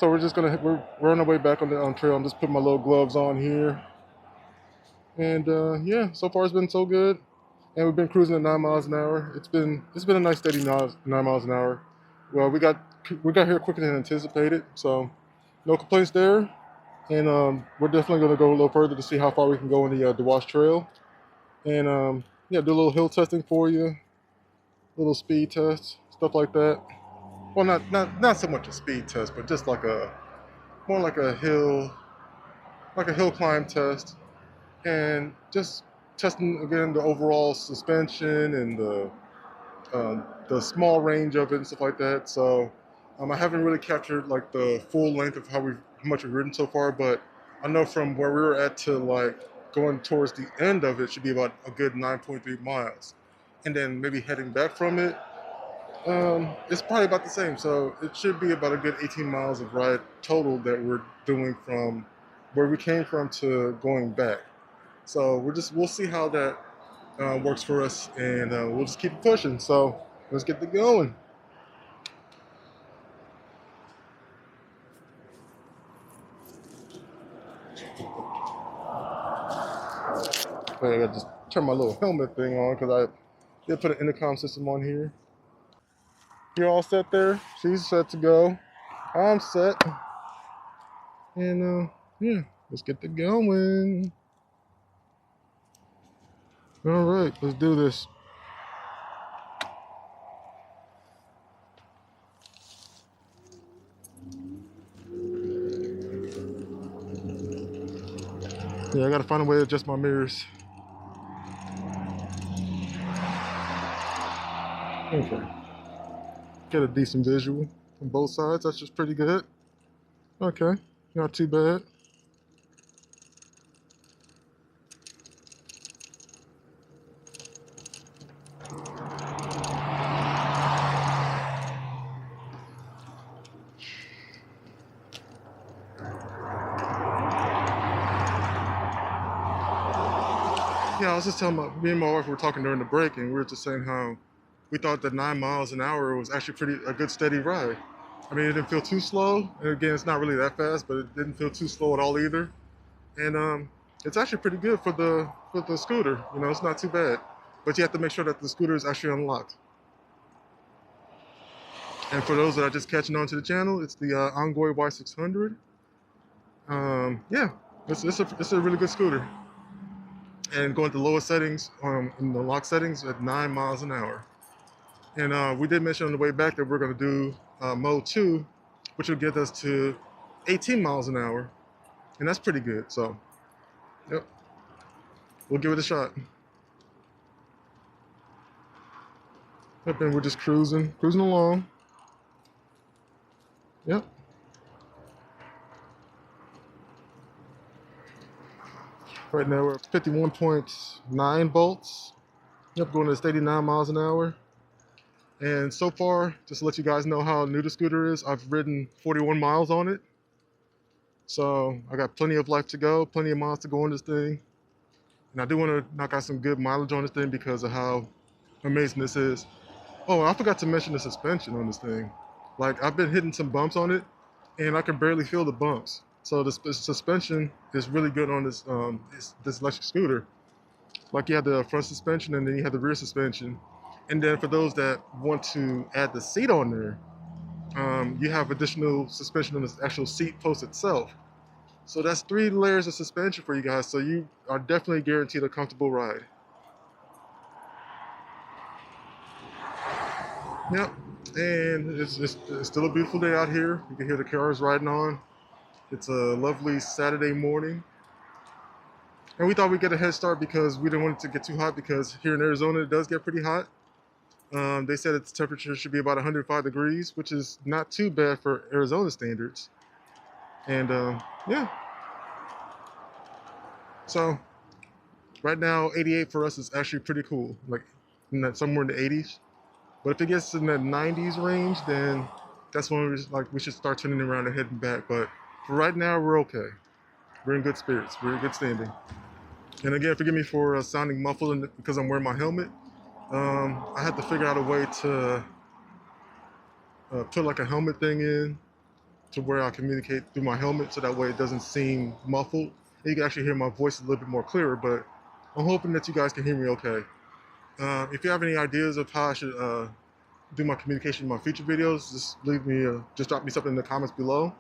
So we're just gonna we're on our way back on the trail. I'm just putting my little gloves on here, and yeah, so far it's been so good. And we've been cruising at 9 miles an hour. It's been a nice steady 9 miles an hour. Well, we got here quicker than anticipated, so no complaints there. And we're definitely going to go a little further to see how far we can go in the Wash Trail. And yeah, do a little hill testing for you, little speed test, stuff like that. Well, not so much a speed test, but just like a more like a hill climb test, and just testing again the overall suspension and the small range of it and stuff like that. So I haven't really captured like the full length of how much we've ridden so far, but I know from where we were at to like going towards the end of it should be about a good 9.3 miles, and then maybe heading back from it, it's probably about the same. So it should be about a good 18 miles of ride total that we're doing from where we came from to going back. So we'll see how that works for us, and we'll just keep pushing. So let's get it going. Wait, I gotta just turn my little helmet thing on because I did put an intercom system on here. You're all set there? She's set to go. I'm set. And yeah, let's get it going. All right, let's do this. Yeah, I gotta find a way to adjust my mirrors. Okay. Get a decent visual from both sides. That's just pretty good. Okay, not too bad. Yeah, I was just telling me and my wife were talking during the break, and we were just saying how we thought that 9 miles an hour was actually a good steady ride. I mean, it didn't feel too slow, and again, it's not really that fast, but it didn't feel too slow at all either. And it's actually pretty good for the scooter. You know, it's not too bad, but you have to make sure that the scooter is actually unlocked. And for those that are just catching on to the channel, it's the ENGWE Y600. Yeah, it's a really good scooter. And going to lower settings, in the lock settings at 9 miles an hour. And we did mention on the way back that we're going to do mode 2, which will get us to 18 miles an hour. And that's pretty good. So, yep, we'll give it a shot. Yep, and we're just cruising along. Yep. Right now we're at 51.9 volts. Yep, going to 89 miles an hour. And so far, just to let you guys know how new the scooter is, I've ridden 41 miles on it. So I got plenty of life to go, plenty of miles to go on this thing. And I do want to knock out some good mileage on this thing because of how amazing this is. Oh, I forgot to mention the suspension on this thing. Like, I've been hitting some bumps on it, and I can barely feel the bumps. So the suspension is really good on this electric scooter. Like, you have the front suspension, and then you have the rear suspension. And then for those that want to add the seat on there, you have additional suspension on the actual seat post itself. So that's 3 layers of suspension for you guys. So you are definitely guaranteed a comfortable ride. Yep, and it's still a beautiful day out here. You can hear the cars riding on. It's a lovely Saturday morning. And we thought we'd get a head start because we didn't want it to get too hot, because here in Arizona it does get pretty hot. They said its temperature should be about 105 degrees, which is not too bad for Arizona standards. And yeah. So right now 88 for us is actually pretty cool, like somewhere in the 80s. But if it gets in the 90s range, then that's when we should start turning around and heading back. But for right now, we're okay. We're in good spirits. We're in good standing. And again, forgive me for sounding muffled because I'm wearing my helmet. I had to figure out a way to put like a helmet thing in to where I communicate through my helmet, so that way it doesn't seem muffled. And you can actually hear my voice a little bit more clearer, but I'm hoping that you guys can hear me okay. If you have any ideas of how I should do my communication in my future videos, just drop me something in the comments below.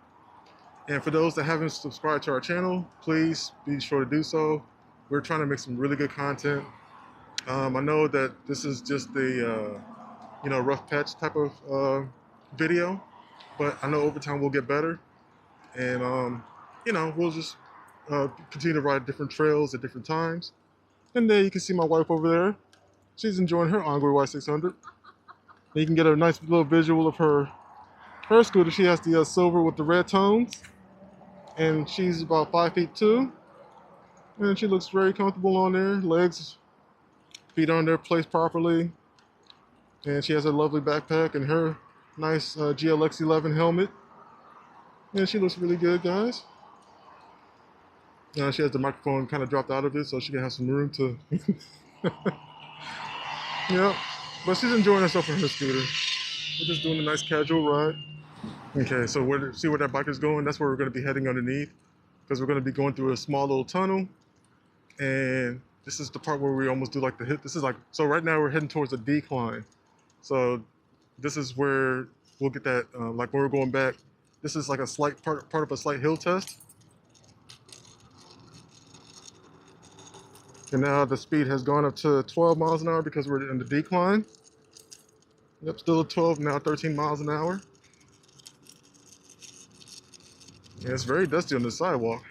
And for those that haven't subscribed to our channel, please be sure to do so. We're trying to make some really good content. I know that this is just a rough patch type of video, but I know over time we'll get better, and we'll just continue to ride different trails at different times. And there you can see my wife over there. She's enjoying her ENGWE Y600. You can get a nice little visual of her scooter. She has the silver with the red tones, and she's about 5'2", and she looks very comfortable on there. Legs, feet on there, placed properly, and she has a lovely backpack and her nice GLX 11 helmet, and she looks really good, guys. She has the microphone kind of dropped out of it, so she can have some room to. Yeah, but she's enjoying herself on her scooter. We're just doing a nice casual ride. Okay, so see where that bike is going? That's where we're going to be heading underneath, because we're going to be going through a small little tunnel, and this is the part where we almost do like the hit. So right now we're heading towards the decline. So this is where we'll get that, like when we're going back, this is like a slight part of a slight hill test. And now the speed has gone up to 12 miles an hour because we're in the decline. Yep, still at 12, now 13 miles an hour. Yeah, it's very dusty on the sidewalk.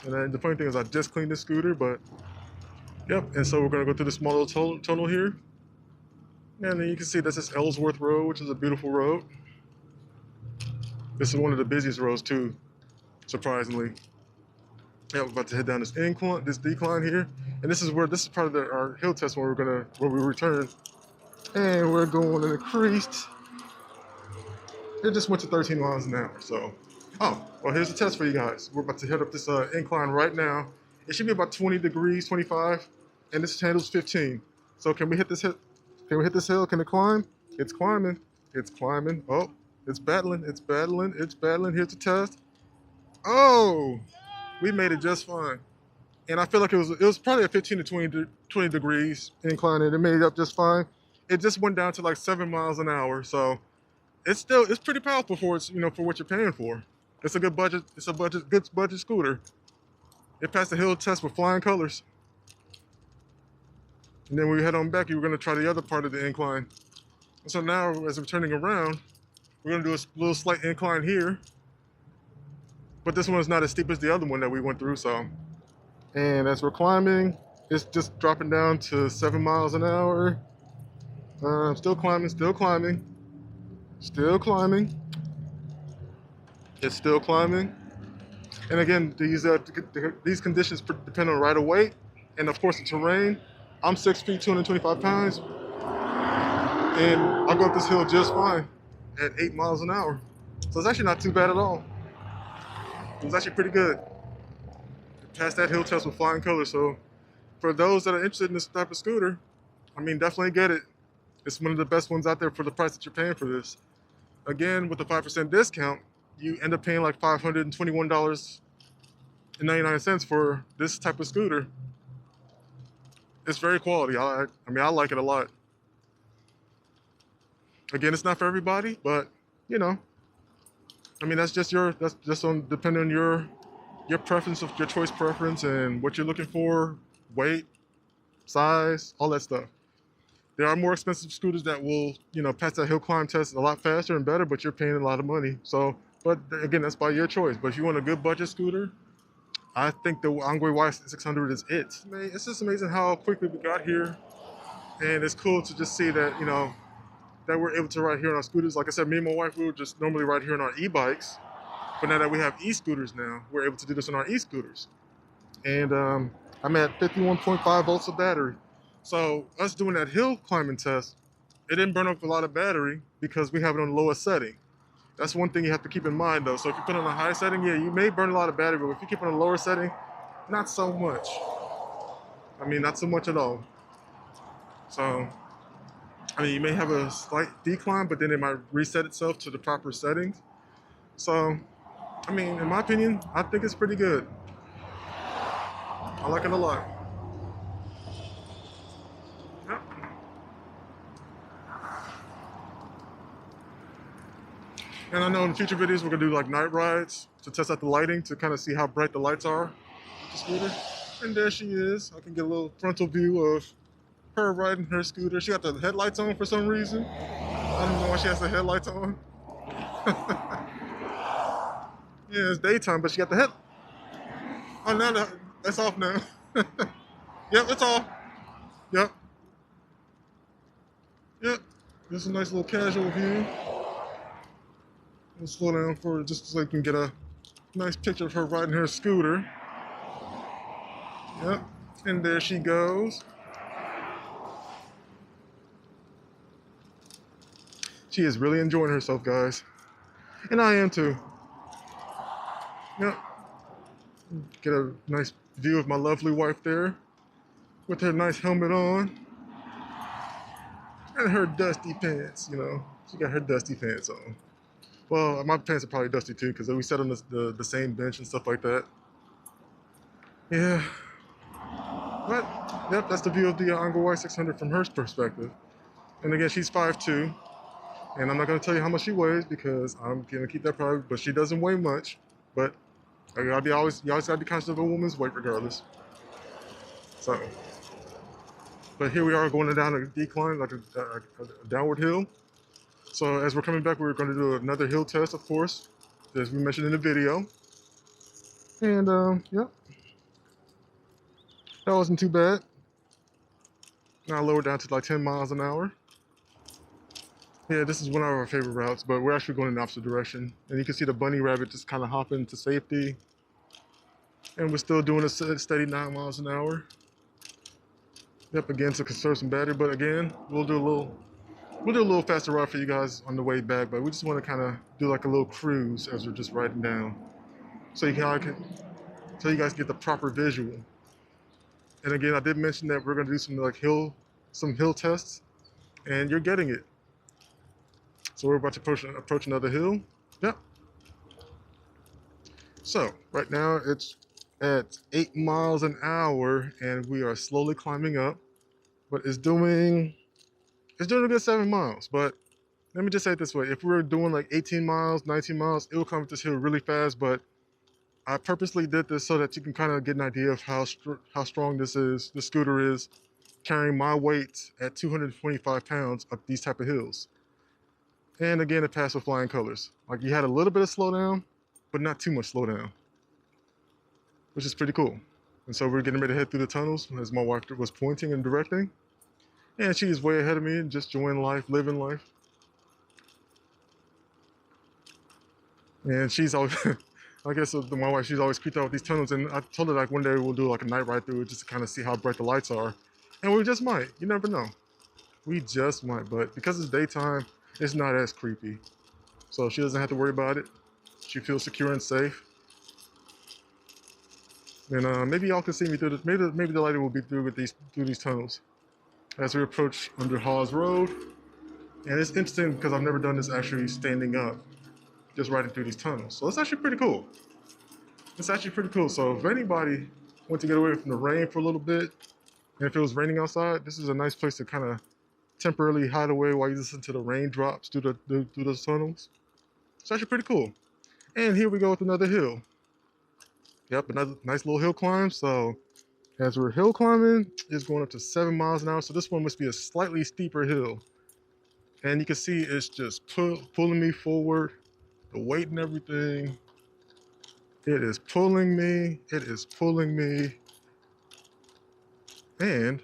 And then the funny thing is I just cleaned the scooter, but yep. And so we're gonna go through the small little tunnel here. And then you can see this is Ellsworth Road, which is a beautiful road. This is one of the busiest roads too, surprisingly. Yeah, we're about to head down this decline here. And this is part of our hill test when we return. And we're going in a creased. It just went to 13 miles an hour, so. Oh, well, here's the test for you guys. We're about to head up this incline right now. It should be about 20 degrees, 25, and this handle's 15. So can we hit this hill? Can we hit this hill? Can it climb? It's climbing. It's climbing. Oh, it's battling. It's battling. It's battling. Here's the test. Oh, we made it just fine. And I feel like it was probably a 15 to 20 degrees incline, and it made it up just fine. It just went down to like 7 miles an hour, so it's pretty powerful for for what you're paying for. It's a good budget. It's a good budget scooter. It passed the hill test with flying colors. And then when we head on back, we're going to try the other part of the incline. And so now, as we're turning around, we're going to do a little slight incline here. But this one is not as steep as the other one that we went through, so. And as we're climbing, it's just dropping down to 7 miles an hour. Still climbing, still climbing, still climbing. It's still climbing. And again, these conditions depend on rider weight and of course the terrain. I'm 6 feet, 225 pounds, and I go up this hill just fine at 8 miles an hour. So it's actually not too bad at all. It was actually pretty good. Passed that hill test with flying colors. So for those that are interested in this type of scooter, I mean, definitely get it. It's one of the best ones out there for the price that you're paying for this. Again, with the 5% discount, you end up paying like $521.99 for this type of scooter. It's very quality. I like it a lot. Again, it's not for everybody, but that's just depending on your preference, of your choice preference, and what you're looking for, weight, size, all that stuff. There are more expensive scooters that will, pass that hill climb test a lot faster and better, but you're paying a lot of money. So, but again, that's by your choice. But if you want a good budget scooter, I think the ENGWE Y600 is it. It's just amazing how quickly we got here, and it's cool to just see that, that we're able to ride here on our scooters. Like I said, me and my wife, we would just normally ride here on our e-bikes, but now that we have e-scooters now, we're able to do this on our e-scooters. And I'm at 51.5 volts of battery. So us doing that hill climbing test, it didn't burn up a lot of battery because we have it on the lowest setting. That's one thing you have to keep in mind though. So if you put it on a high setting, yeah, you may burn a lot of battery, but if you keep it on a lower setting, not so much. Not so much at all. So, you may have a slight decline, but then it might reset itself to the proper settings. So, I mean, in my opinion, I think it's pretty good. I like it a lot. Yep. And I know in future videos we're gonna do like night rides to test out the lighting to kind of see how bright the lights are with the scooter. And there she is. I can get a little frontal view of her riding her scooter. She got the headlights on for some reason. I don't know why she has the headlights on. Yeah, it's daytime, but she got the head. Oh, now that's off now. Yep, it's off. Yep, yep. Just a nice little casual view. We'll slow down for just so you can get a nice picture of her riding her scooter. Yep, and there she goes. She is really enjoying herself, guys. And I am too. Yep. Get a nice view of my lovely wife there with her nice helmet on and her dusty pants, you know. She got her dusty pants on. Well, my pants are probably dusty too because we sat on the same bench and stuff like that. Yeah. But, yep, that's the view of the ENGWE 600 from her perspective. And again, she's 5'2". And I'm not going to tell you how much she weighs because I'm going to keep that private. But she doesn't weigh much. But you always got to be conscious of a woman's weight regardless. So, but here we are going down a decline, like a downward hill. So as we're coming back, we're going to do another hill test, of course, as we mentioned in the video. And yeah, that wasn't too bad. Now I lowered down to like 10 miles an hour. Yeah, this is one of our favorite routes, but we're actually going in the opposite direction. And you can see the bunny rabbit just kind of hopping to safety. And we're still doing a steady 9 miles an hour. Yep, again, to conserve some battery, but again, we'll do a little faster ride for you guys on the way back, but we just want to kind of do like a little cruise as we're just riding down. So so you guys get the proper visual. And again, I did mention that we're going to do some hill tests, and you're getting it. So we're about to approach another hill. Yep. So right now it's at 8 miles an hour, and we are slowly climbing up. But it's doing a good 7 miles. But let me just say it this way: if we were doing like 18 miles, 19 miles, it will come up this hill really fast. But I purposely did this so that you can kind of get an idea of how strong this scooter is, carrying my weight at 225 pounds up these type of hills. And again, it passed with flying colors. Like you had a little bit of slowdown, but not too much slowdown, which is pretty cool. And so we're getting ready to head through the tunnels as my wife was pointing and directing. And she is way ahead of me, just enjoying life, living life. And she's always, I guess my wife, she's always creeped out with these tunnels. And I told her like one day we'll do like a night ride through it just to kind of see how bright the lights are. And we just might, you never know. We just might, but because it's daytime, it's not as creepy. So she doesn't have to worry about it. She feels secure and safe. And maybe y'all can see me through maybe the lighting will be through these tunnels as we approach under Hawes Road. And it's interesting because I've never done this actually standing up, just riding through these tunnels. So it's actually pretty cool. It's actually pretty cool. So if anybody wants to get away from the rain for a little bit, and if it was raining outside, this is a nice place to kind of temporarily hide away while you listen to the raindrops through those tunnels. It's actually pretty cool. And here we go with another hill. Yep, another nice little hill climb. So as we're hill climbing, it's going up to 7 miles an hour. So this one must be a slightly steeper hill. And you can see it's just pulling me forward, the weight and everything. It is pulling me. It is pulling me. And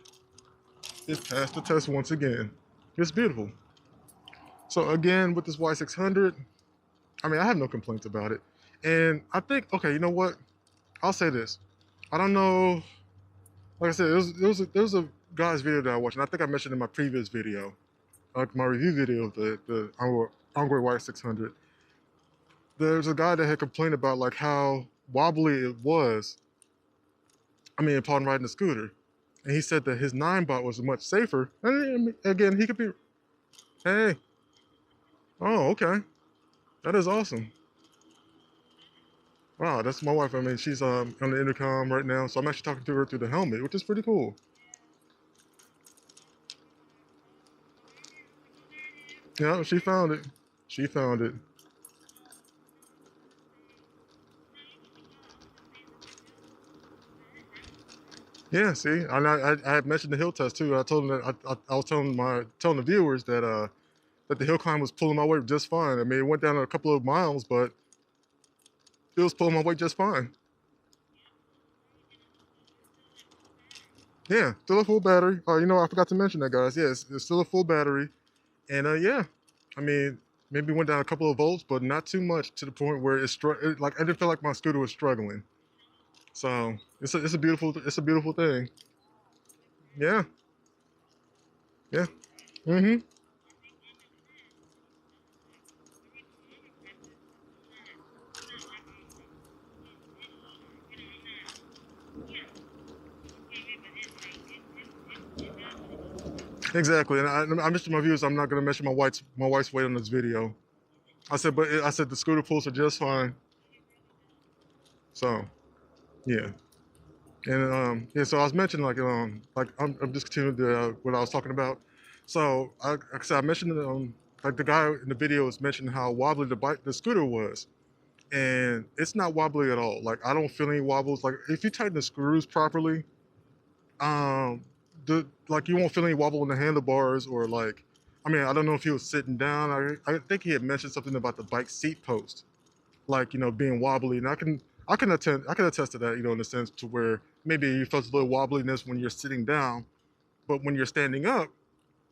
it passed the test once again. It's beautiful. So again, with this Y600, I mean, I have no complaints about it. And I think, okay, you know what? I'll say this. I don't know. Like I said, there was a guy's video that I watched, and I think I mentioned in my previous video, like my review video of the ENGWE Y600. There's a guy that had complained about like how wobbly it was. I mean, upon riding the scooter, and he said that his 9-bot was much safer. And again, he could be. Hey. Oh, okay. That is awesome. Wow, that's my wife. I mean, she's on the intercom right now, so I'm actually talking to her through the helmet, which is pretty cool. Yeah, she found it. She found it. Yeah, see, I had mentioned the hill test too. I told them that I was telling the viewers that the hill climb was pulling my weight just fine. I mean, it went down a couple of miles, but it was pulling my weight just fine. Yeah, still a full battery. You know, I forgot to mention that, guys. Yeah, it's still a full battery, and yeah, I mean, maybe went down a couple of volts, but not too much to the point where like I didn't feel like my scooter was struggling. So it's a beautiful thing. Yeah, yeah. Mm-hmm. Exactly, and I mentioned my views. I'm not gonna mention my wife's weight on this video. I said the scooter pulls are just fine. So yeah, and yeah. So I was mentioning like I'm just continuing what I was talking about. So like I said, I mentioned like the guy in the video was mentioning how wobbly the scooter was, and it's not wobbly at all. Like I don't feel any wobbles. Like if you tighten the screws properly, um the like you won't feel any wobble in the handlebars or like I mean I don't know if he was sitting down. I think he had mentioned something about the bike seat post, like being wobbly, and I can attest to that, in the sense to where maybe you felt a little wobbliness when you're sitting down, but when you're standing up,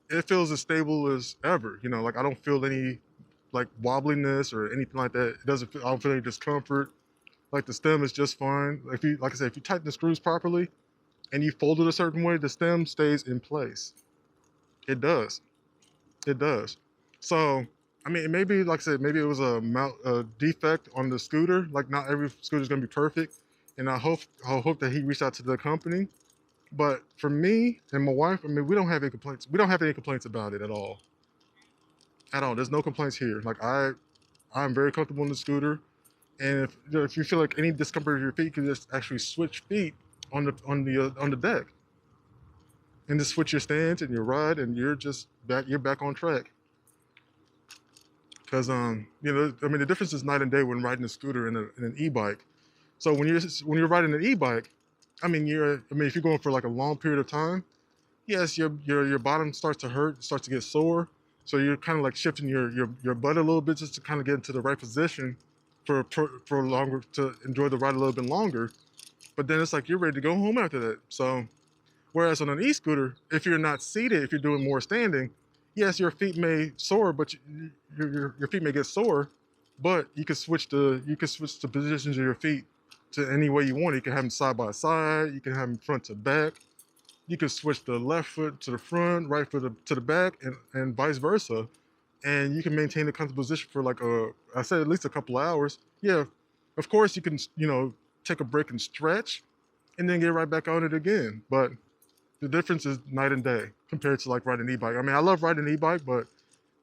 it feels as stable as ever. Like I don't feel any like wobbliness or anything like that. I don't feel any discomfort. Like the stem is just fine. If you like I said, if you tighten the screws properly and you fold it a certain way, the stem stays in place. It does. It does. So, I mean, maybe, like I said, maybe it was a defect on the scooter. Like, not every scooter is going to be perfect. And I hope that he reached out to the company. But for me and my wife, I mean, we don't have any complaints. We don't have any complaints about it at all. At all. There's no complaints here. Like, I'm very comfortable in the scooter. And if you feel like any discomfort of your feet, you can just actually switch feet on the deck and just switch your stance and your ride, and you're back on track. Because I mean, the difference is night and day when riding a scooter and an e-bike. So when you're riding an e-bike, I mean if you're going for like a long period of time, yes, your bottom starts to hurt, starts to get sore. So you're kind of like shifting your butt a little bit just to kind of get into the right position for longer, to enjoy the ride a little bit longer. But then it's like you're ready to go home after that. So whereas on an e-scooter, if you're not seated, if you're doing more standing, yes, your feet may sore, but your feet may get sore, but you can switch the positions of your feet to any way you want. You can have them side by side. You can have them front to back. You can switch the left foot to the front, right foot to the back, and vice versa. And you can maintain the comfortable position for like I said, at least a couple of hours. Yeah, of course you can take a break and stretch, and then get right back on it again. But the difference is night and day compared to like riding an e-bike. I mean, I love riding an e-bike, but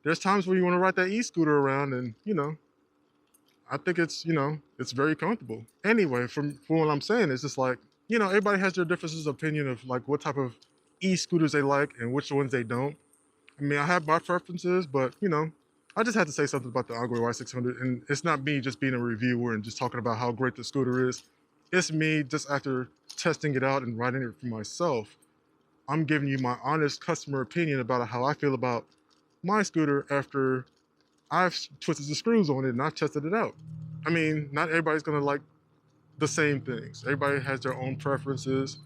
there's times where you want to ride that e-scooter around, and I think it's very comfortable. Anyway, from what I'm saying, it's just like everybody has their differences of opinion of like what type of e-scooters they like and which ones they don't. I mean, I have my preferences, but I just had to say something about the ENGWE Y600, and it's not me just being a reviewer and just talking about how great the scooter is. It's me just after testing it out and riding it for myself. I'm giving you my honest customer opinion about how I feel about my scooter after I've twisted the screws on it and I've tested it out. I mean, not everybody's gonna like the same things. Everybody has their own preferences,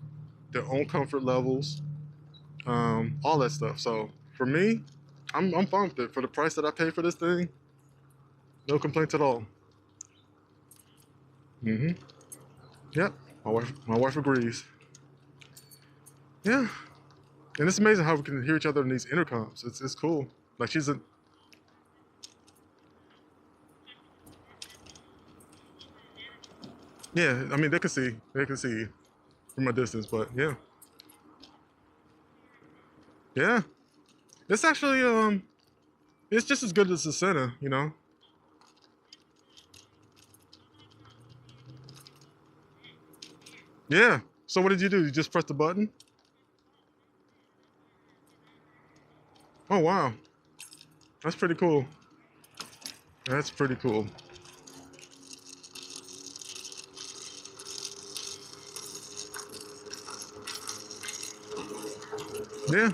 their own comfort levels, all that stuff. So for me, I'm fine with it. For the price that I paid for this thing, no complaints at all. Mm-hmm. Yep. My wife agrees. Yeah. And it's amazing how we can hear each other in these intercoms. It's cool. Like she's a yeah. I mean they can see from a distance, but yeah, yeah. It's actually it's just as good as the Senna. Yeah. So what did you do? You just press the button? Oh wow, that's pretty cool. That's pretty cool. Yeah.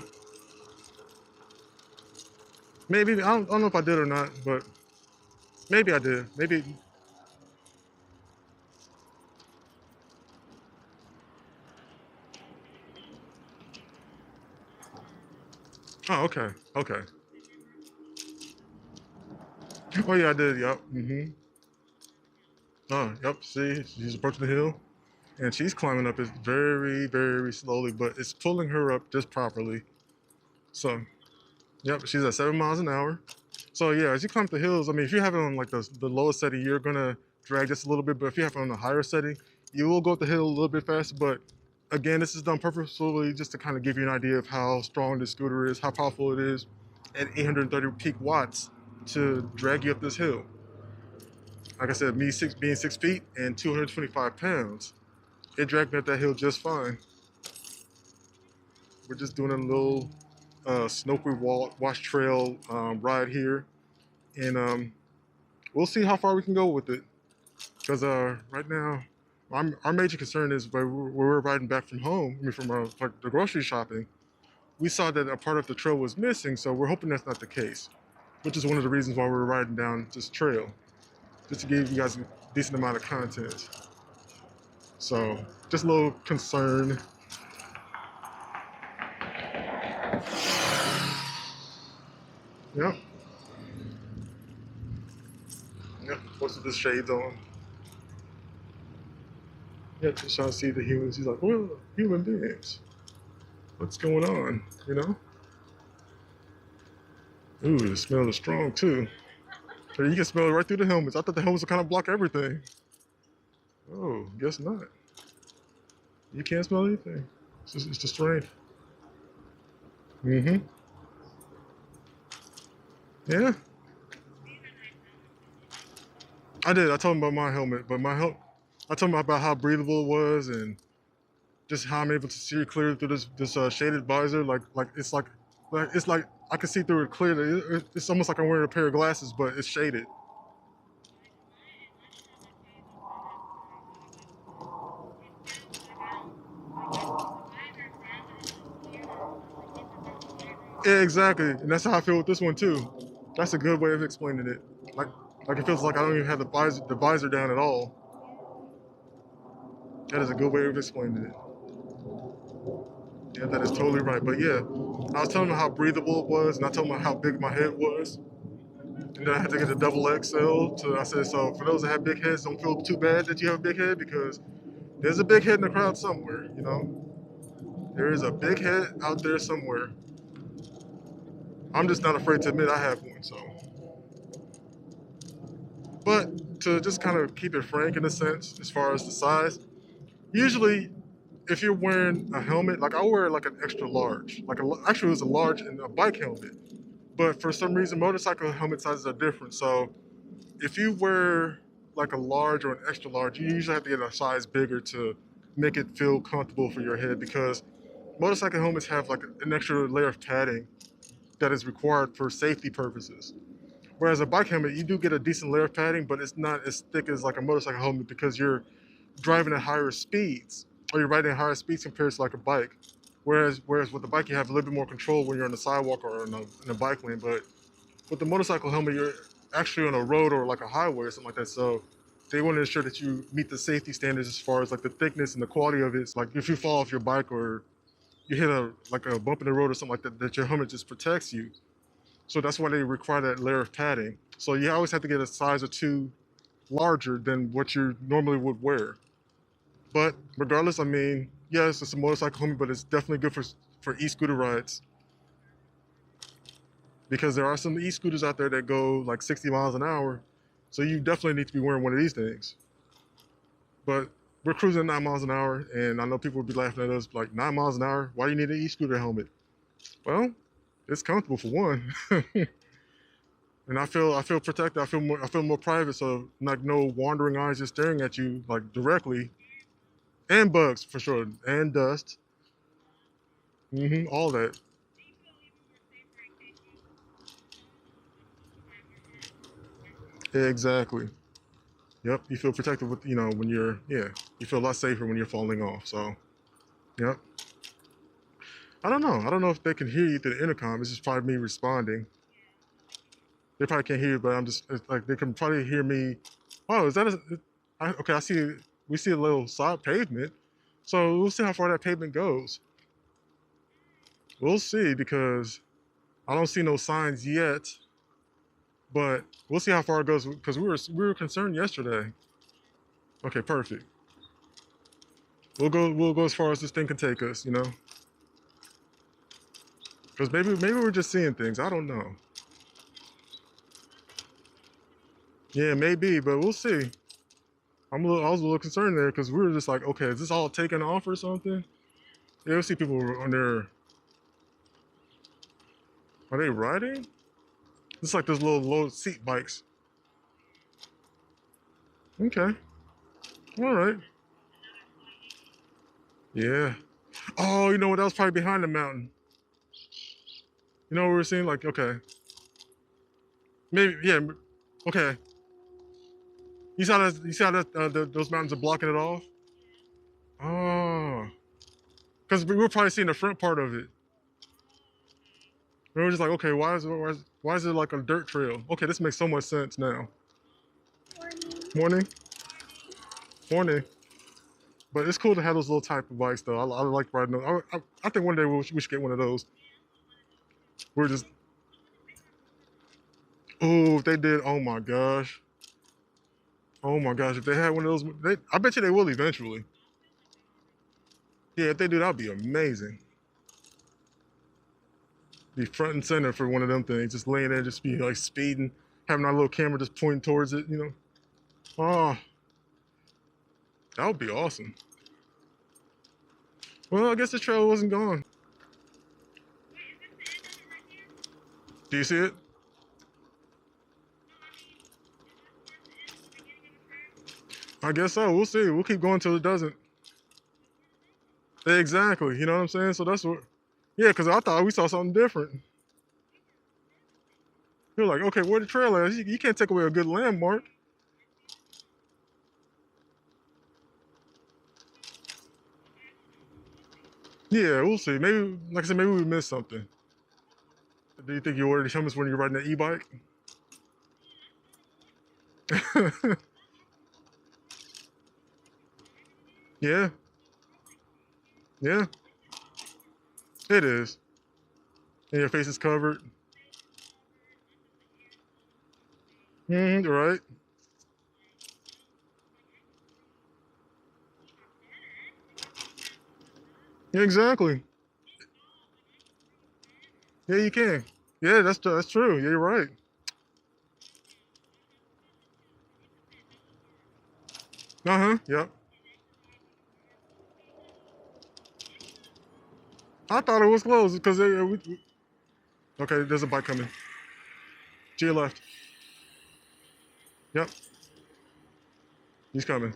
Maybe I don't know if I did or not, but maybe I did. Maybe. Oh, okay. Okay. Oh yeah, I did. Yep. Oh, yep. See, she's approaching the hill, and she's climbing up it very, very slowly, but it's pulling her up just properly. So, yep, she's at 7 miles an hour. So yeah, as you climb the hills, I mean, if you have it on like the lowest setting, you're gonna drag just a little bit. But if you have it on the higher setting, you will go up the hill a little bit faster. But again, this is done purposefully just to kind of give you an idea of how strong this scooter is, how powerful it is, at 830 peak watts to drag you up this hill. Like I said, being 6 feet and 225 pounds, it dragged me up that hill just fine. We're just doing a little Sonoqui Wash Trail ride here, and we'll see how far we can go with it. Because right now, our major concern is where we're riding back from home, I mean, from like the grocery shopping. We saw that a part of the trail was missing, so we're hoping that's not the case, which is one of the reasons why we're riding down this trail, just to give you guys a decent amount of content. So, just a little concern. Yep, yep, most of the shades on. Yep, just trying to see the humans. He's like, well, human beings. What's going on, you know? Ooh, the smell is strong too. So you can smell it right through the helmets. I thought the helmets would kind of block everything. Oh, guess not. You can't smell anything. It's just strength. Mm-hmm. Yeah, I did. I told him about my helmet, but I told him about how breathable it was and just how I'm able to see clear through this shaded visor. Like it's like I can see through it clearly. It's almost like I'm wearing a pair of glasses, but it's shaded. Yeah, exactly, and that's how I feel with this one too. That's a good way of explaining it. Like, like it feels like I don't even have the visor down at all. That is a good way of explaining it. Yeah, that is totally right. But yeah, I was telling him how breathable it was, and I told him how big my head was. And then I had to get a double XL. I said, so for those that have big heads, don't feel too bad that you have a big head because there's a big head in the crowd somewhere. You know, there is a big head out there somewhere. I'm just not afraid to admit I have one. So, but to just kind of keep it frank in a sense, as far as the size, usually if you're wearing a helmet, like I wear like an extra large, actually it was a large in a bike helmet. But for some reason, motorcycle helmet sizes are different. So if you wear like a large or an extra large, you usually have to get a size bigger to make it feel comfortable for your head because motorcycle helmets have like an extra layer of padding that is required for safety purposes. Whereas a bike helmet, you do get a decent layer of padding, but it's not as thick as like a motorcycle helmet because you're driving at higher speeds or you're riding at higher speeds compared to like a bike. Whereas with the bike, you have a little bit more control when you're on the sidewalk or in a bike lane. But with the motorcycle helmet, you're actually on a road or like a highway or something like that. So they want to ensure that you meet the safety standards as far as like the thickness and the quality of it. Like if you fall off your bike or you hit a bump in the road or something like that, that your helmet just protects you. So that's why they require that layer of padding. So you always have to get a size or two larger than what you normally would wear. But regardless, I mean, yes, it's a motorcycle helmet, but it's definitely good for e-scooter rides because there are some e-scooters out there that go like 60 miles an hour. So you definitely need to be wearing one of these things. But we're cruising at 9 miles an hour, and I know people would be laughing at us like 9 miles an hour. Why do you need an e-scooter helmet? Well, it's comfortable for one, and I feel protected. I feel more private. So like no wandering eyes just staring at you like directly. And bugs for sure, and dust. All that. Exactly. Yep. You feel protected with when you're you feel a lot safer when you're falling off. So yep. I don't know. I don't know if they can hear you through the intercom. It's just probably me responding. They probably can't hear you, but I'm just it's like they can probably hear me. Oh, is that okay? I see. We see a little side pavement, so we'll see how far that pavement goes. We'll see because I don't see no signs yet, but we'll see how far it goes because we were concerned yesterday. Okay, perfect. We'll go as far as this thing can take us, because maybe we're just seeing things. I don't know. Yeah, maybe, but we'll see. I was a little concerned there because we were just like, okay, is this all taken off or something? Yeah, we'll see people on there. Are they riding? It's like those little low seat bikes. Okay, all right. Yeah. Oh, you know what? That was probably behind the mountain. You know what we were seeing? Like, okay, maybe, yeah. Okay. You saw that? You saw that those mountains are blocking it off? Oh, because we were probably seeing the front part of it. We were just like, okay, why is it like a dirt trail? Okay, this makes so much sense now. Morning, morning. But it's cool to have those little type of bikes, though. I like riding those. I think one day we should get one of those. We're just, oh, if they did, oh my gosh, if they had one of those, I bet you they will eventually. Yeah, if they do, that'd be amazing. Be front and center for one of them things, just laying there, just be like speeding, having our little camera just pointing towards it. Oh, that would be awesome. Well, I guess the trail wasn't gone. Do you see it? I guess so. We'll see. We'll keep going till it doesn't. Exactly. You know what I'm saying? So that's what. Yeah, because I thought we saw something different. You're like, okay, where the trail is? You can't take away a good landmark. Yeah, we'll see. Maybe, like I said, maybe we missed something. Do you think you ordered the helmets when you're riding that e-bike? Yeah, yeah, it is. And your face is covered. Right. Yeah, exactly. Yeah, you can. Yeah, that's true. Yeah, you're right. Uh-huh. Yep. I thought it was closed because okay, there's a bike coming. To your left. Yep, he's coming.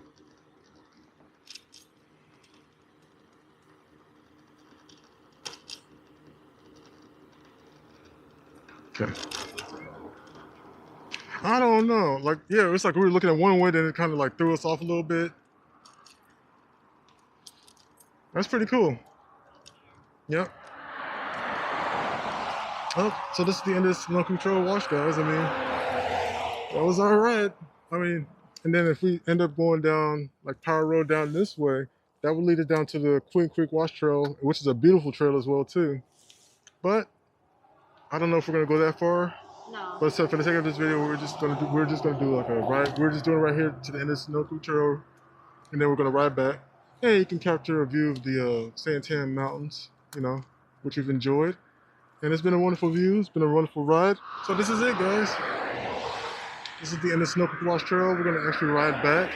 Okay. I don't know. Like, yeah, it's like we were looking at one way, then it kind of like threw us off a little bit. That's pretty cool. Yep. Oh, so this is the end of this Sonoqui Trail wash, guys. I mean, that was all right. I mean, and then if we end up going down like Power Road down this way, that would lead us down to the Queen Creek Wash Trail, which is a beautiful trail as well too. But I don't know if we're gonna go that far. No. But so for the sake of this video, we're just gonna do like a ride. We're just doing it right here to the end of Sonoqui Trail, and then we're gonna ride back. And you can capture a view of the Santan Mountains, which you've enjoyed. And it's been a wonderful view. It's been a wonderful ride. So this is it, guys. This is the end of Sonoqui Wash Trail. We're gonna actually ride back,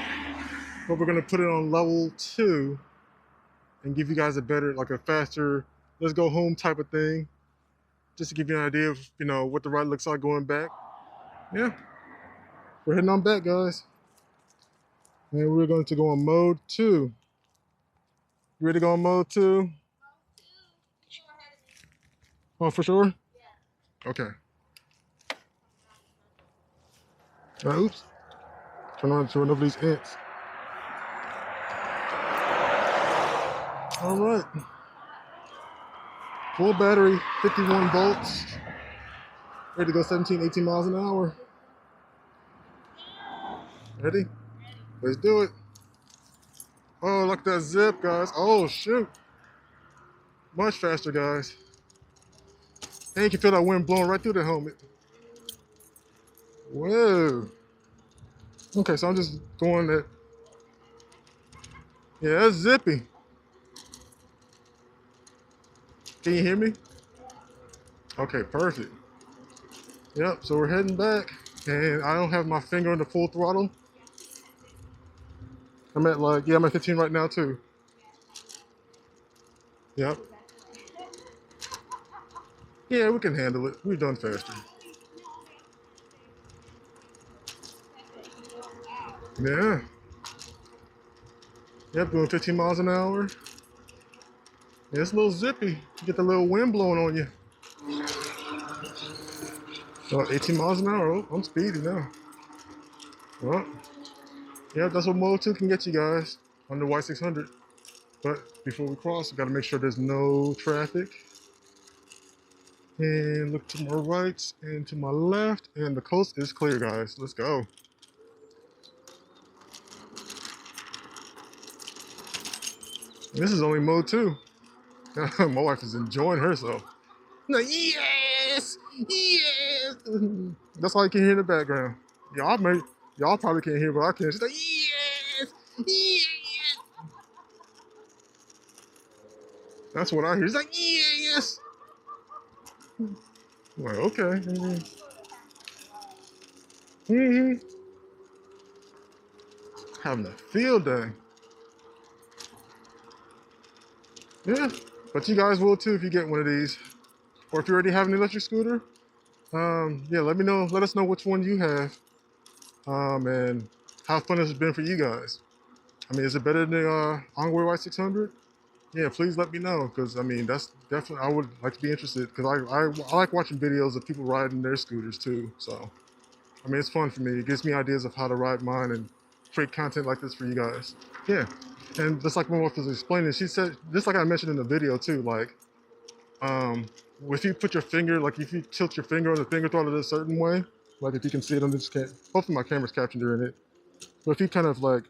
but we're gonna put it on level 2 and give you guys a better, like a faster, let's go home type of thing, just to give you an idea of what the ride looks like going back. Yeah, we're heading on back, guys, and we're going to go on mode 2. You ready to go on mode 2? Oh, for sure? Okay. Oops. Turn on to enough of these ants. All right. Full battery, 51 volts. Ready to go 17, 18 miles an hour. Ready? Let's do it. Oh, look at that zip, guys. Oh, shoot. Much faster, guys. And you can feel that wind blowing right through the helmet. Whoa. Okay, so I'm just going at, yeah, that's zippy. Can you hear me? Okay, perfect. Yep, so we're heading back, and I don't have my finger on the full throttle. I'm at like, yeah, I'm at 15 right now too. Yep. Yeah, we can handle it. We're done faster. Yeah. Yep, doing 15 miles an hour. Yeah, it's a little zippy. You get the little wind blowing on you. So 18 miles an hour. Oh, I'm speedy now. Well, yeah, that's what Mode 2 can get you guys on the Y600. But before we cross, we gotta make sure there's no traffic. And look to my right and to my left, and the coast is clear, guys. Let's go. This is only Mode 2. My wife is enjoying herself. Like, yes! Yes! That's all you can hear in the background. Y'all probably can't hear, but I can. She's like, yes! Yes! That's what I hear. She's like, yes! I'm like, okay. Having a field day. Yeah, but you guys will too if you get one of these. Or if you already have an electric scooter, yeah, let me know. Let us know which one you have, and how fun it's been for you guys. I mean, is it better than the ENGWE Y600? Yeah, please let me know, because I mean, that's definitely, I would like to be interested, because I like watching videos of people riding their scooters too. So, I mean, it's fun for me. It gives me ideas of how to ride mine and create content like this for you guys. Yeah, and just like my wife was explaining, she said, just like I mentioned in the video too, like, if you put your finger, like if you tilt your finger on the finger throttle a certain way, like if you can see it on this hopefully my camera's captured during it, but if you kind of like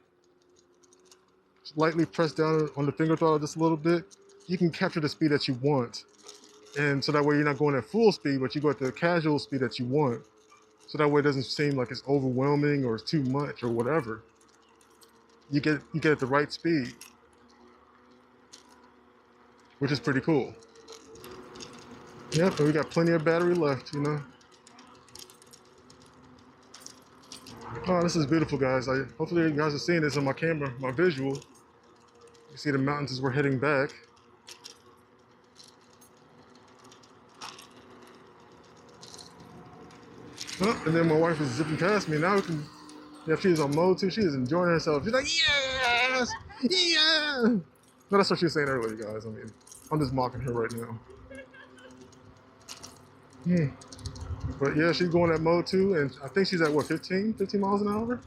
lightly press down on the finger throttle just a little bit, you can capture the speed that you want. And so that way you're not going at full speed, but you go at the casual speed that you want. So that way it doesn't seem like it's overwhelming or it's too much or whatever. You get at the right speed, which is pretty cool. Yep, and we got plenty of battery left, you know. Oh, this is beautiful, guys. Hopefully you guys are seeing this on my camera, my visual. You see the mountains as we're heading back. Oh, and then my wife is zipping past me. Now we can, yeah, she's on mode 2. She is enjoying herself. She's like, yes! Yeah! No, that's what she was saying earlier, guys. I mean, I'm just mocking her right now. But yeah, she's going at mode 2, and I think she's at what, 15 miles an hour?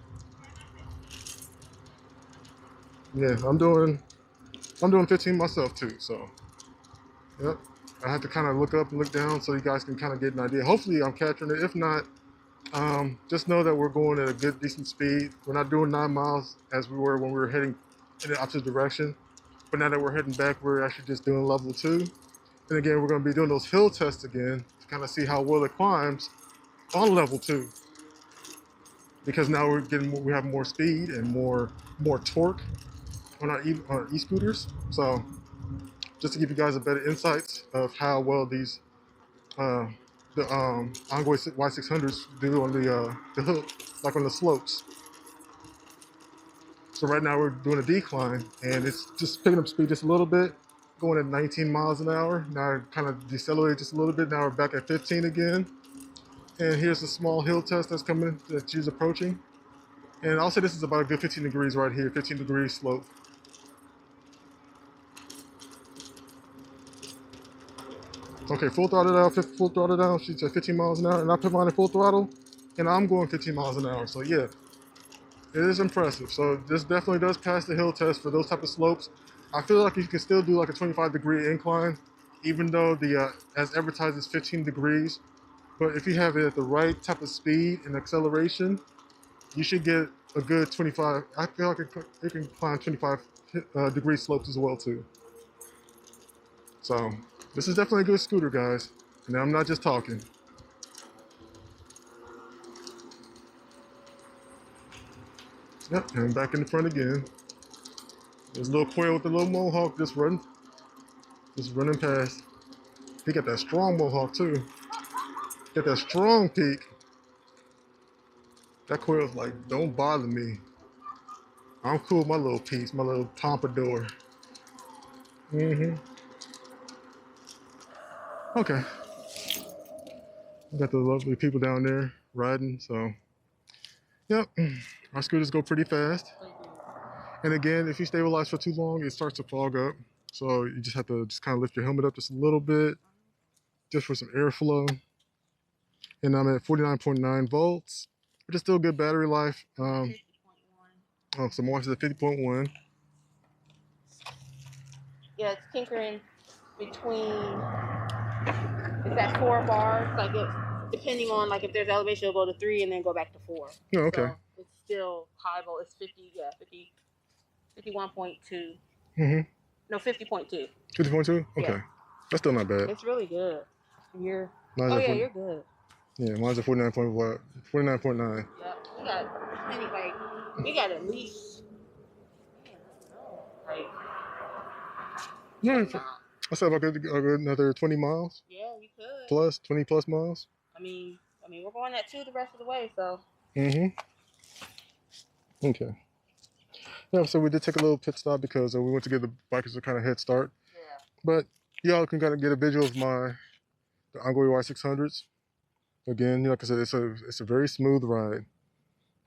Yeah, I'm doing 15 myself too, so yep. I have to kind of look up and look down so you guys can kind of get an idea. Hopefully I'm capturing it. If not, just know that we're going at a good, decent speed. We're not doing 9 miles as we were when we were heading in the opposite direction. But now that we're heading back, we're actually just doing level 2. And again, we're going to be doing those hill tests again to kind of see how well it climbs on level 2. Because now we have more speed and more torque on our e-scooters. So just to give you guys a better insight of how well these the ENGWE Y600s do on the hook, like on the slopes. So right now we're doing a decline, and it's just picking up speed just a little bit, going at 19 miles an hour. Now it kind of decelerated just a little bit. Now we're back at 15 again. And here's a small hill test that's coming, that she's approaching. And I'll say this is about a good 15 degrees right here, 15 degree slope. Okay, full throttle down, full throttle down. She's at 15 miles an hour, and I put mine in full throttle, and I'm going 15 miles an hour. So yeah, it is impressive. So this definitely does pass the hill test for those type of slopes. I feel like you can still do like a 25-degree incline, even though the as advertised is 15 degrees. But if you have it at the right type of speed and acceleration, you should get a good 25. I feel like it can climb 25 degree slopes as well too. So this is definitely a good scooter, guys. And I'm not just talking. Yep, and back in the front again. There's a little quail with a little mohawk just running past. He got that strong mohawk too. Got that strong peak. That quail's like, don't bother me. I'm cool with my little piece, my little pompadour. Okay. Got the lovely people down there riding, so yep. Our scooters go pretty fast. And again, if you stabilize for too long, it starts to fog up. So you just have to just kind of lift your helmet up just a little bit, just for some airflow. And I'm at 49.9 volts, which is still good battery life. Oh, so March is at 50.1. Yeah, it's tinkering between, it's at 4 bars. Like it, depending on like if there's elevation, it'll go to 3 and then go back to 4. Oh, okay. So it's still high volt. It's 50, yeah, 51.2. No, 50.2. 50.2? Okay. Yeah. That's still not bad. It's really good. You're, you're good. Yeah, mine's at 49.9. 49.9. Yeah, you got at least, like, yeah, I said I could go another 20 miles. Yeah, you could. Plus 20 plus miles. I mean, we're going at 2 the rest of the way, so. Okay. Yeah, so we did take a little pit stop because we went to give the bikers a kind of head start. Yeah. But y'all can kind of get a visual of the ENGWE Y600s. Again, like I said, it's a very smooth ride.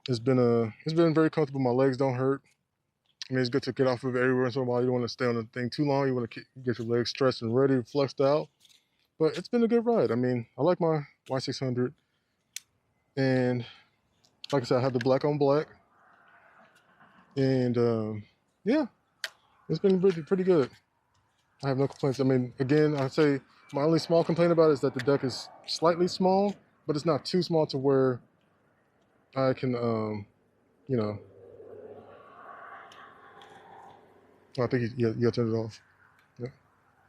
It's been very comfortable. My legs don't hurt. I mean, it's good to get off of it every once in a while. You don't want to stay on the thing too long. You want to get your legs stretched and ready, flexed out. But it's been a good ride. I mean, I like my Y600. And like I said, I have the black on black. And yeah, it's been pretty good. I have no complaints. I mean, again, I'd say my only small complaint about it is that the deck is slightly small, but it's not too small to where I can, you know. Oh, I think you got to turn it off. Yeah.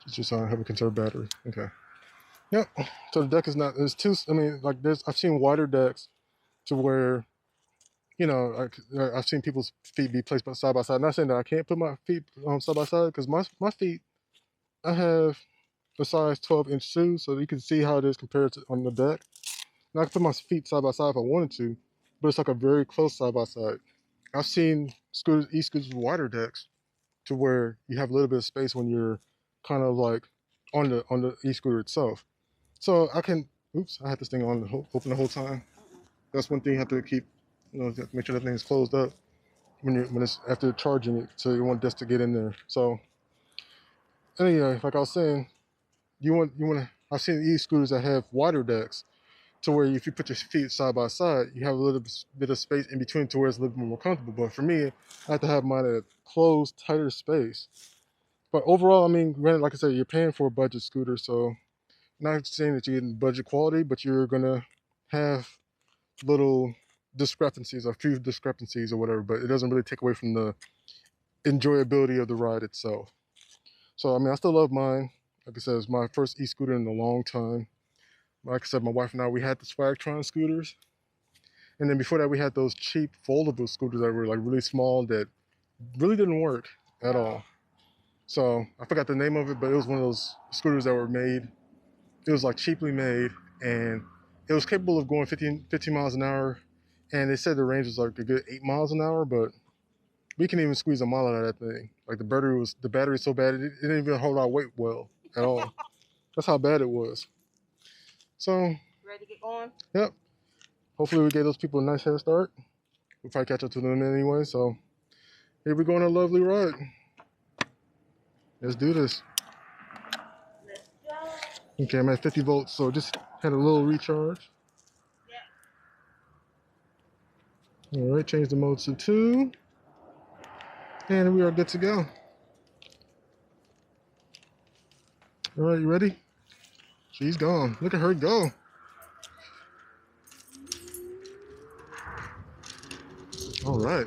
Just have a conserved battery. Okay. Yep. So the deck is not, it's too, I mean, like I've seen wider decks to where, you know, I've seen people's feet be placed side by side. Not saying that I can't put my feet side by side, because my feet, I have a size 12-inch shoe, so you can see how it is compared to on the deck. And I can put my feet side by side if I wanted to, but it's like a very close side by side. I've seen e-scooters with wider decks to where you have a little bit of space when you're kind of like on the e-scooter itself. So I can, oops, I had this thing on open the whole time. That's one thing you have to keep, you know, make sure that thing is closed up when it's after charging it, so you want this to get in there. So anyway, like I was saying, you want to, I've seen e-scooters that have wider decks to where if you put your feet side by side, you have a little bit of space in between to where it's a little bit more comfortable. But for me, I have to have mine at a closed, tighter space. But overall, I mean, granted, like I said, you're paying for a budget scooter, so not saying that you're getting budget quality, but you're gonna have little discrepancies, a few discrepancies or whatever, but it doesn't really take away from the enjoyability of the ride itself. So, I mean, I still love mine. Like I said, it's my first e-scooter in a long time. Like I said, my wife and I, we had the Swagtron scooters. And then before that, we had those cheap foldable scooters that were like really small that really didn't work at all. So I forgot the name of it, but it was one of those scooters that were made. It was like cheaply made, and it was capable of going 15 miles an hour. And they said the range was like a good 8 miles an hour, but we can even squeeze a mile out of that thing. Like the battery was so bad, it didn't even hold our weight well at all. That's how bad it was. So, ready to get going? Yep. Hopefully we gave those people a nice head start. We'll probably catch up to them anyway. So here we go on a lovely ride. Let's do this. Let's go. Okay, I'm at 50 volts, so just had a little recharge. All right, change the mode to 2. And we are good to go. All right, you ready? She's gone. Look at her go. All right.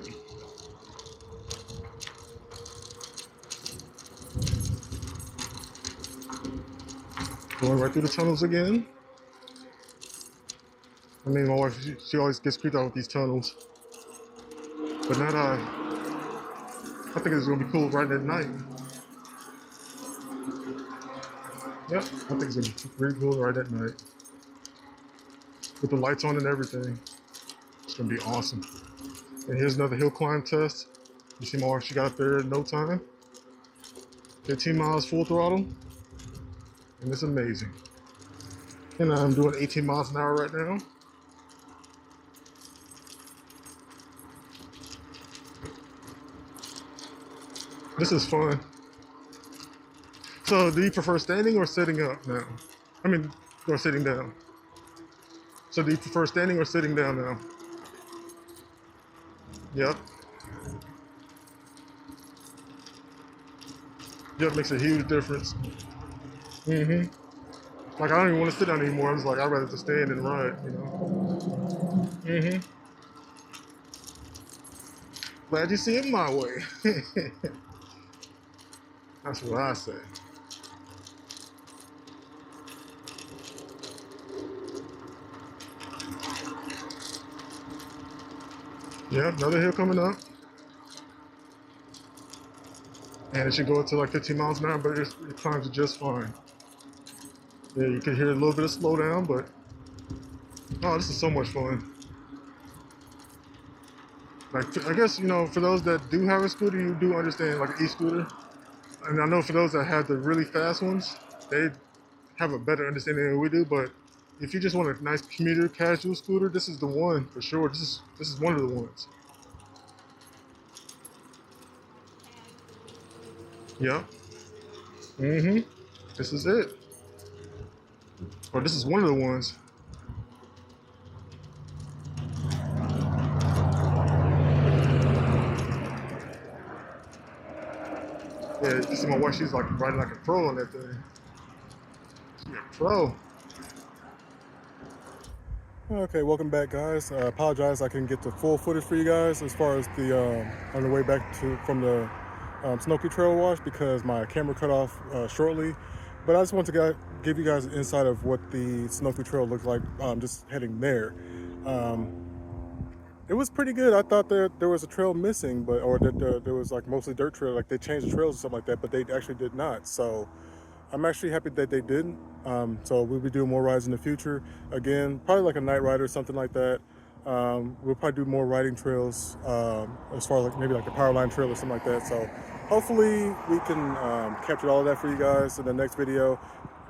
Going right through the tunnels again. I mean, my wife, she always gets creeped out with these tunnels. But not, I think it's gonna be cool right at night. Yep, I think it's gonna be pretty cool right at night. With the lights on and everything. It's gonna be awesome. And here's another hill climb test. You see my wife, she got up there in no time. 15 miles full throttle. And it's amazing. And I'm doing 18 miles an hour right now. This is fun. So do you prefer standing or sitting up now? I mean, or sitting down. So do you prefer standing or sitting down now? Yep. Yep, makes a huge difference. Mm-hmm. Like, I don't even want to sit down anymore. I was like, I'd rather just stand and ride, you know? Mm-hmm. Glad you see it my way. That's what I say. Yeah, another hill coming up. And it should go up to like 15 miles an hour, but it climbs it just fine. Yeah, you can hear a little bit of slowdown, but oh, this is so much fun. Like, I guess, you know, for those that do have a scooter, you do understand, like an e-scooter. And I know for those that have the really fast ones, they have a better understanding than we do, but if you just want a nice commuter casual scooter, this is the one for sure. This is one of the ones. Yeah. Mm-hmm. This is it. Or this is one of the ones. Yeah, you see my wife, she's like riding like a pro on that thing. She's a pro. Okay, welcome back, guys. I apologize I couldn't get the full footage for you guys as far as the on the way back from the Sonoqui Trail wash because my camera cut off shortly. But I just want to give you guys an insight of what the Sonoqui Trail looked like just heading there. It was pretty good. I thought there was a trail missing, or that there was like mostly dirt trail, like they changed the trails or something like that, but they actually did not. So I'm actually happy that they didn't. So we'll be doing more rides in the future. Again, probably like a night ride or something like that. We'll probably do more riding trails as far as like maybe like the Powerline Trail or something like that. So hopefully we can capture all of that for you guys in the next video.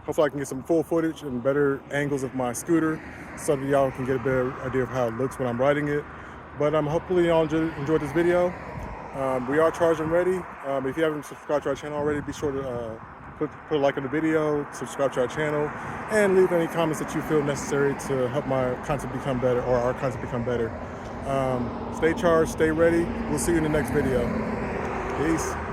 Hopefully I can get some full footage and better angles of my scooter so that y'all can get a better idea of how it looks when I'm riding it. But hopefully y'all enjoyed this video. We are charged and ready. If you haven't subscribed to our channel already, be sure to put a like on the video, subscribe to our channel, and leave any comments that you feel necessary to help my content become better, or our content become better. Stay charged, stay ready. We'll see you in the next video. Peace.